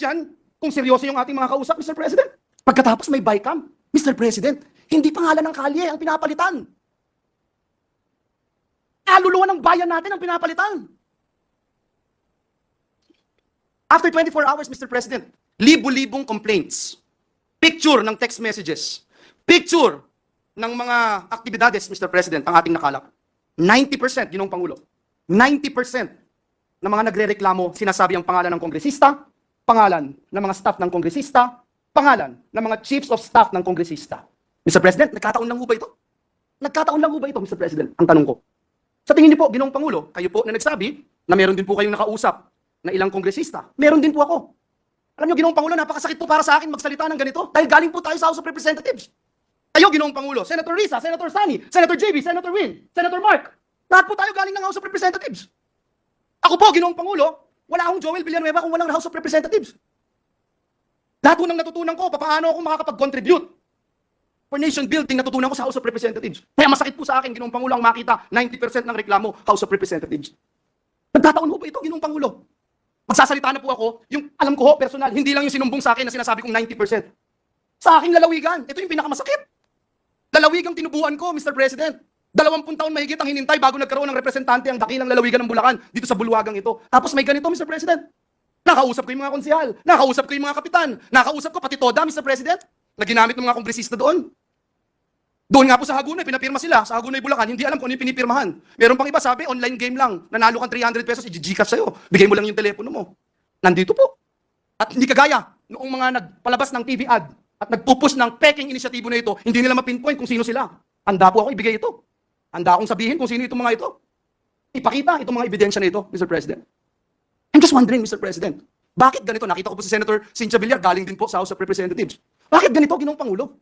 yan kung seryoso yung ating mga kausap, Mr. President. Pagkatapos may bycam, Mr. President, hindi pangalan ng kalye ang pinapalitan. Kaluluwa ng bayan natin ang pinapalitan. After 24 hours, Mr. President, libo-libong complaints. Picture ng text messages. Picture ng mga aktibidades, Mr. President, ang ating nakalap. 90%, Ginoong Pangulo, 90% ng mga nagre-reklamo, sinasabi ang pangalan ng kongresista, pangalan ng mga staff ng kongresista, pangalan ng mga chiefs of staff ng kongresista. Mr. President, nagkataon lang ho ba ito? Nagkataon lang ho ba ito, Mr. President? Ang tanong ko. Sa tingin niyo po, Ginoong Pangulo, kayo po na nagsabi na meron din po kayong nakausap na ilang kongresista. Meron din po ako. Alam niyo, Ginoong Pangulo, napakasakit po para sa akin magsalita ng ganito dahil galing po tayo sa House of Representatives. Kayo, Ginoong Pangulo, Senator Risa, Senator Sani, Senator JB, Senator Win, Senator Mark, lahat po tayo galing ng House of Representatives. Ako po, Ginoong Pangulo, wala akong Joel Villanueva kung walang House of Representatives. Lahat po ng natutunan ko, paano ako makakapag-contribute for nation building, natutunan ko sa House of Representatives. Kaya masakit po sa akin, Ginoong Pangulo, ang makita 90% ng reklamo, House of Representatives. Nagtataon po ba ito, Ginoong Pangulo? Magsasalita na po ako, yung alam ko ho, personal, hindi lang yung sinumbong sa akin na sinasabi kong 90%. Sa aking lalawigan, ito yung pinakamasakit. Lalawigang tinubuan ko, Mr. President. 20 taon mahigit ang hinintay bago nagkaroon ng representante ang dakilang lalawigan ng Bulacan dito sa bulwagang ito. Tapos may ganito, Mr. President. Nakausap ko yung mga konsehal, nakausap ko yung mga kapitan, nakausap ko pati toda, Mr. President, na ginamit ng mga kongresista doon. Doon nga po sa Hagonoy, pinapirma sila. Sa Hagonoy, Bulacan, hindi alam kung ano yung pinipirmahan. Meron pang iba, sabi, online game lang. Nanalo kang 300 pesos, i-Gcash sa'yo. Bigay mo lang yung telepono mo. Nandito po. At hindi kagaya, noong mga nagpalabas ng TV ad at nagpupush ng peking inisyatibo na ito, hindi nila mapinpoint kung sino sila. Handa po ako ibigay ito. Handa akong sabihin kung sino itong mga ito. Ipakita itong mga ebidensya na ito, Mr. President. I'm just wondering, Mr. President, bakit ganito? Nakita ko po si Senator Cynthia Villar, galing din po sa House of Representatives. Bakit ganito, Ginoong Pangulo?